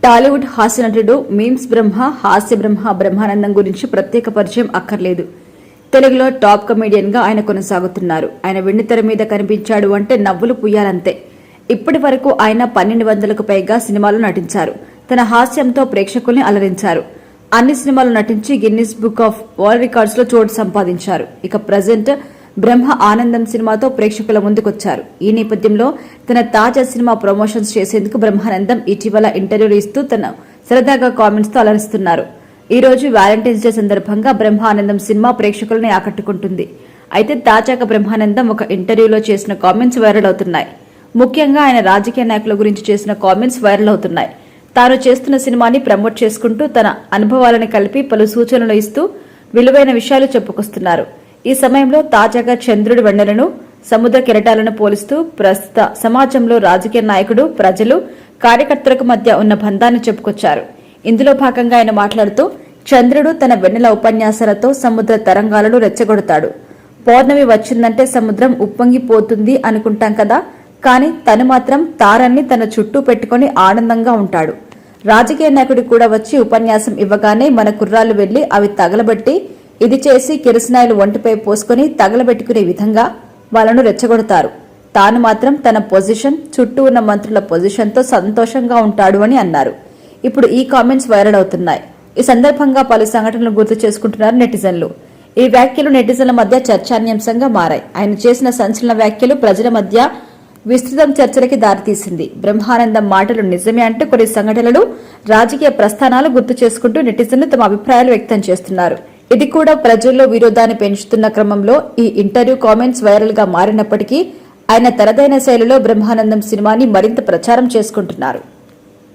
టాలీవుడ్ హాస్య నటుడు మీమ్స్ బ్రహ్మ హాస్య బ్రహ్మ బ్రహ్మానందం గురించి ప్రత్యేక పరిచయం అక్కర్లేదు. తెలుగులో టాప్ కమెడియన్ గా ఆయన కొనసాగుతున్నారు. ఆయన వెండితెర మీద కనిపించాడు అంటే నవ్వులు పుయ్యాలంతే. ఇప్పటి వరకు ఆయన 1200కు పైగా సినిమాలు నటించారు. తన హాస్యంతో ప్రేక్షకుల్ని అలరించారు. అన్ని సినిమాలు నటించి Guinness book of world records లో చోటు సంపాదించారు. ఇక ప్రజెంట్ బ్రహ్మ ఆనందం సినిమాతో ప్రేక్షకుల ముందుకొచ్చారు. ఈ నేపథ్యంలో తన తాజా సినిమా ప్రమోషన్స్ చేసేందుకు బ్రహ్మానందం ఇటీవల ఇంటర్వ్యూలు ఇస్తూ తన సరదాగా కామెంట్స్ తో అలరిస్తున్నారు. ఈ రోజు వ్యాలంటైన్స్ డే సందర్భంగా బ్రహ్మానందం సినిమా ప్రేక్షకులని ఆకట్టుకుంటుంది. అయితే తాజాగా బ్రహ్మానందం ఒక ఇంటర్వ్యూలో చేసిన కామెంట్స్ వైరల్ అవుతున్నాయి. ముఖ్యంగా ఆయన రాజకీయ నాయకుల గురించి చేసిన కామెంట్స్ వైరల్ అవుతున్నాయి. తాను చేస్తున్న సినిమాని ప్రమోట్ చేసుకుంటూ తన అనుభవాలను కలిపి పలు సూచనలు ఇస్తూ విలువైన విషయాలు చెప్పుకొస్తున్నారు. ఈ సమయంలో తాజాగా చంద్రుడి వెన్నెలను సముద్ర కెరటాలను పోలుస్తూ ప్రస్తుత సమాజంలో రాజకీయ నాయకుడు ప్రజలు కార్యకర్తలకు మధ్య ఉన్న బంధాన్ని చెప్పుకొచ్చారు. ఇందులో భాగంగా ఆయన మాట్లాడుతూ చంద్రుడు తన వెన్నెల ఉపన్యాసాలతో సముద్ర తరంగాలను రెచ్చగొడతాడు. పౌర్ణమి వచ్చిందంటే సముద్రం ఉప్పొంగిపోతుంది అనుకుంటాం కదా, కానీ తను మాత్రం తారన్ని తన చుట్టూ పెట్టుకుని ఆనందంగా ఉంటాడు. రాజకీయ నాయకుడు కూడా వచ్చి ఉపన్యాసం ఇవ్వగానే మన కుర్రాళ్లు వెళ్లి అవి తగలబెట్టి ఇది చేసి కిరసనాయిలు ఒంటిపై పోసుకుని తగలబెట్టుకునే విధంగా వాళ్ళను రెచ్చగొడతారు. తాను మాత్రం తన పొజిషన్ చుట్టూ ఉన్న మంత్రుల పొజిషన్తో సంతోషంగా ఉంటాడు అని అన్నారు. ఇప్పుడు ఈ కామెంట్స్ వైరల్ అవుతున్నాయి. ఈ సందర్భంగా పలు సంఘటనలు గుర్తు చేసుకుంటున్నారు నెటిజన్లు. ఈ వ్యాఖ్యలు నెటిజన్ల మధ్య చర్చానీయాంశంగా మారాయి. ఆయన చేసిన సంచలన వ్యాఖ్యలు ప్రజల మధ్య విస్తృతం చర్చలకి దారితీసింది. బ్రహ్మానందం మాటలు నిజమే అంటూ కొన్ని సంఘటనలు రాజకీయ ప్రస్థానాలు గుర్తు చేసుకుంటూ నెటిజన్లు తమ అభిప్రాయాలు వ్యక్తం చేస్తున్నారు. ఇది కూడా ప్రజల్లో విరోధాన్ని పెంచుతున్న క్రమంలో ఈ ఇంటర్వ్యూ కామెంట్స్ వైరల్ గా మారినప్పటికీ ఆయన తనదైన శైలిలో బ్రహ్మానందం సినిమాని మరింత ప్రచారం చేసుకుంటున్నారు.